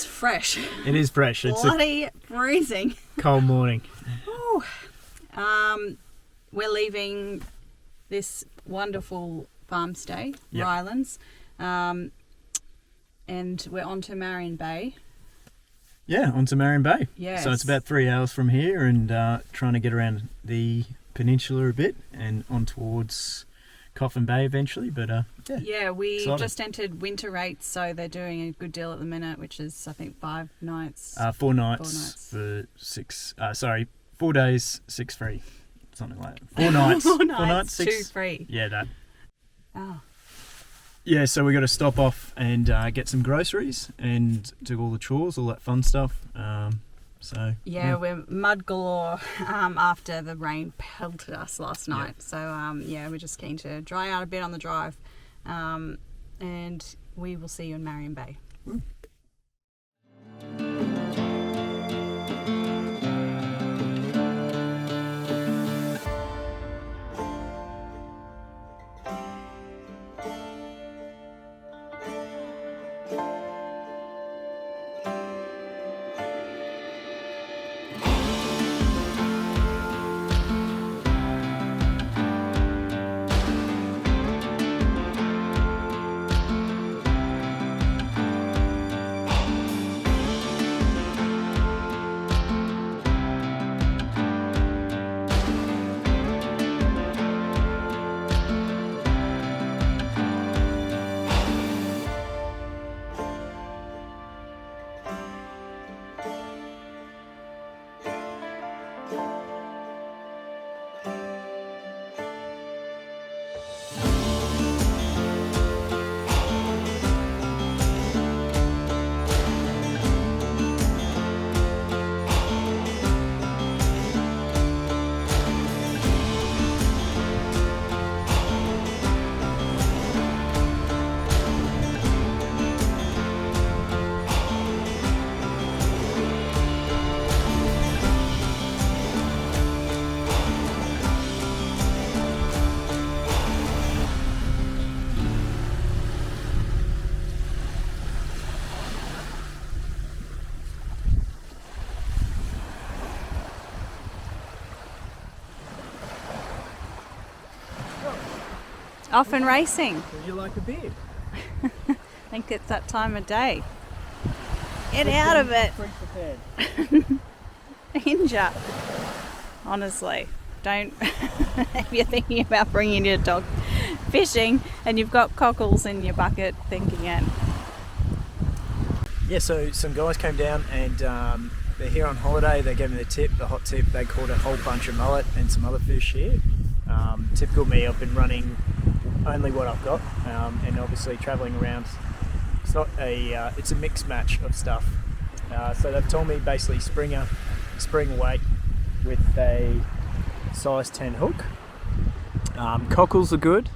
is fresh. It is fresh. It's bloody freezing. Cold morning. Ooh. We're leaving this wonderful farm stay, Yep. Rylands, and we're on to Marion Bay. Yeah, on to Marion Bay. Yes. So it's about 3 hours from here, and trying to get around the peninsula a bit and on towards Coffin Bay eventually. But Yeah, we exciting. just entered winter rates, so they're doing a good deal at the minute, which is I think 5 nights. 4 nights for 6. 4 days, 6 free, something like that. 4 nights. 4 nights, nights, 6 2 free. Yeah, that. Oh. Yeah, so we got to stop off and get some groceries and do all the chores, all that fun stuff. Yeah, we're mud galore after the rain pelted us last night. Yeah. So, we're just keen to dry out a bit on the drive. And we will see you in Marion Bay. Off and racing. Would you like a beer? I think it's that time of day. Get out of it. Injure. Honestly, don't. If you're thinking about bringing your dog fishing and you've got cockles in your bucket, thinking it. Yeah, so some guys came down and they're here on holiday. They gave me the hot tip. They caught a whole bunch of mullet and some other fish here. Typical me, I've been running only what I've got, and obviously travelling around. It's not it's a mixed match of stuff. So they've told me basically spring weight with a size 10 hook. Cockles are good,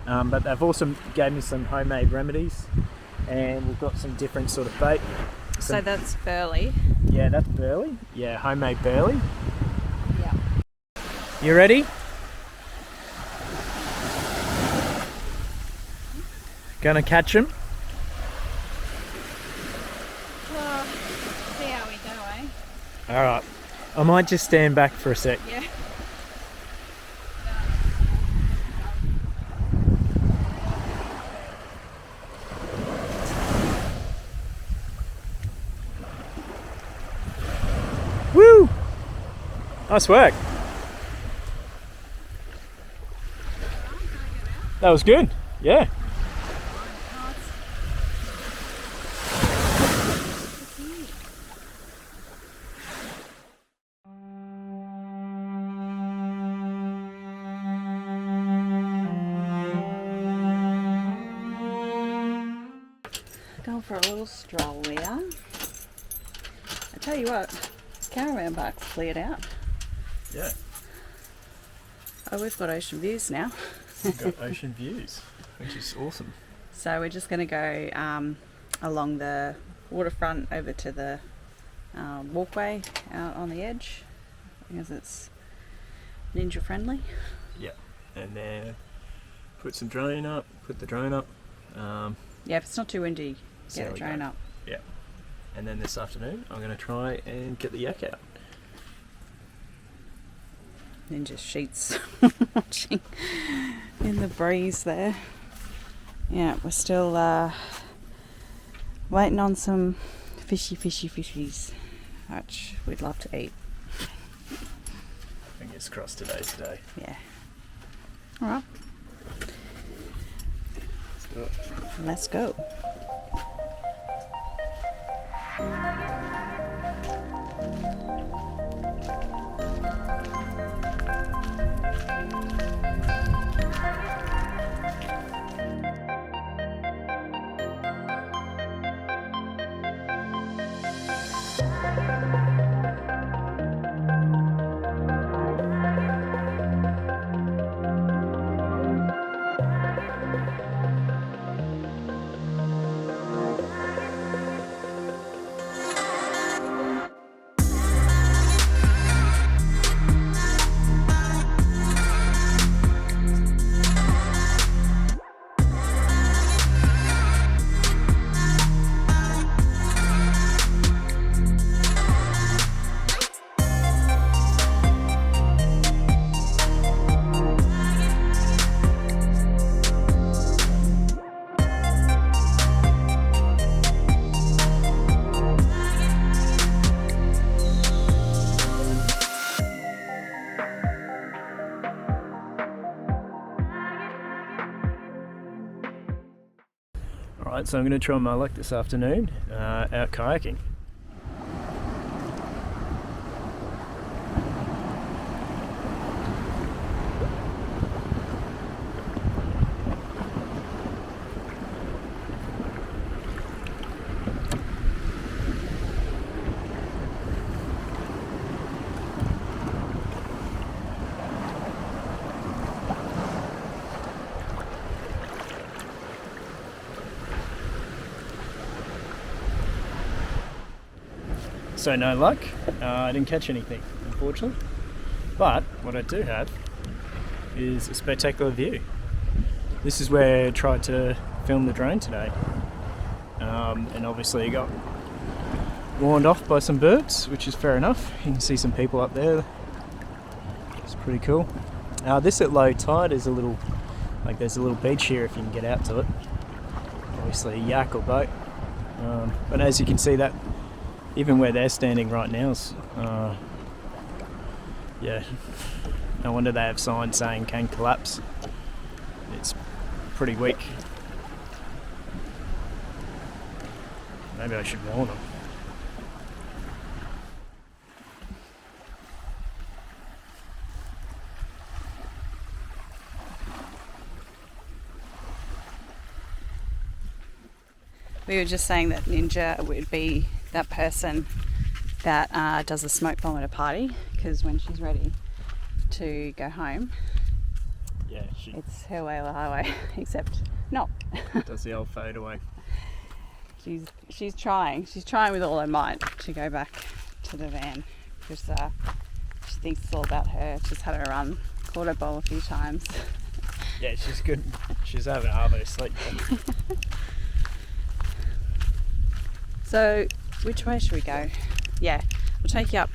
but they've also gave me some homemade remedies, and we've got some different sort of bait. So that's burley. Yeah, that's burley. Yeah, homemade burley. Yeah. You ready? Gonna catch him? Well, see how we go, eh? Alright. I might just stand back for a sec. Yeah. Woo! Nice work. That was good. Yeah. Going for a little stroll there. I tell you what, Caravan park's cleared out. Yeah. Oh, we've got ocean views now. We've got ocean views, which is awesome. So we're just going to go along the waterfront over to the walkway out on the edge because it's ninja friendly. Yeah. And then put the drone up. Yeah, if it's not too windy, See get how the we drone go. up. Yeah. And then this afternoon I'm going to try and get the yak out. Ninja sheets watching in the breeze there. Yeah, we're still waiting on some fishies, which we'd love to eat. Fingers crossed today's today. Yeah. Alright. Let's do it. Let's go. Alright, so I'm going to try my luck this afternoon out kayaking. So no luck, I didn't catch anything, unfortunately. But what I do have is a spectacular view. This is where I tried to film the drone today. And obviously I got warned off by some birds, which is fair enough. You can see some people up there. It's pretty cool. This at low tide is there's a little beach here if you can get out to it. Obviously a yak or boat. But as you can see, that even where they're standing right now is, yeah, no wonder they have signs saying can collapse. It's pretty weak. Maybe I should warn them. We were just saying that Ninja would be that person that does a smoke bomb at a party, because when she's ready to go home, Yeah, it's her way or the highway, except not. does the old fade away. She's trying with all her might to go back to the van, because she thinks it's all about her. She's had her run, caught her bowl a few times. Yeah, she's good. She's having a half of sleep. So, which way should we go? Yeah, we'll take you up.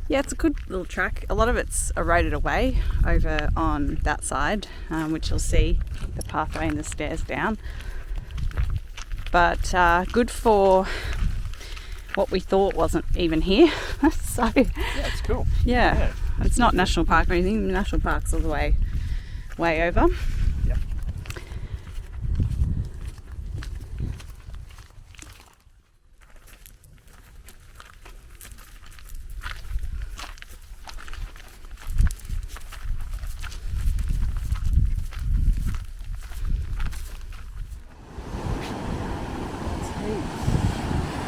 Yeah, it's a good little track. A lot of it's eroded away over on that side, which you'll see the pathway and the stairs down. But good for what we thought wasn't even here. So Yeah, it's cool. yeah, it's not national park or anything. National park's all the way over. Yeah.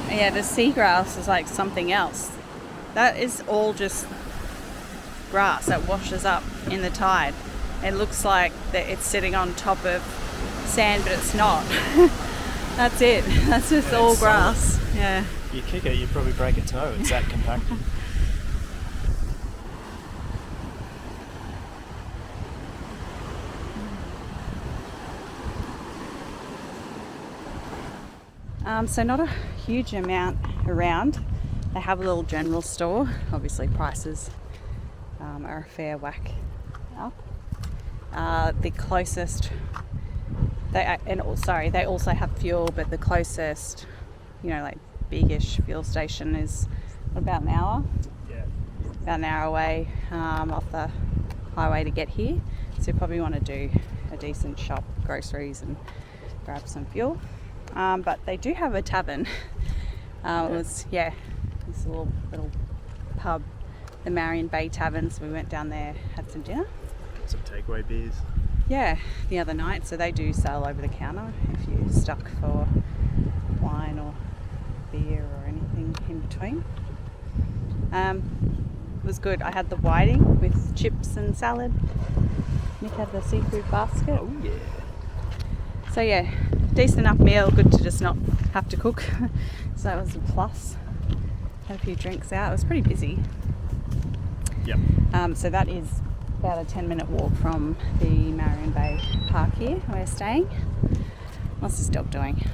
Yeah, the seagrass is like something else. That is all just grass that washes up in the tide. It looks like that it's sitting on top of sand, but it's not. That's it. That's just all grass. Solid. Yeah. You kick it, you probably break a toe. It's that compacted. So not a huge amount around. They have a little general store. Obviously prices are a fair whack up. The closest, they also have fuel, but the closest, like biggish fuel station is about an hour. Yeah. About an hour away off the highway to get here. So you probably want to do a decent shop, groceries, and grab some fuel. But they do have a tavern. It was this little pub, the Marion Bay Tavern. So we went down there, had some dinner. Some takeaway beers. Yeah, the other night. So they do sell over the counter if you're stuck for wine or beer or anything in between. It was good. I had the whiting with chips and salad. Nick had the seafood basket. Oh yeah. So yeah, decent enough meal. Good to just not have to cook. So that was a plus. Had a few drinks out. It was pretty busy. Yep. So that is about a 10-minute walk from the Marion Bay Park here where we're staying. What's this dog doing?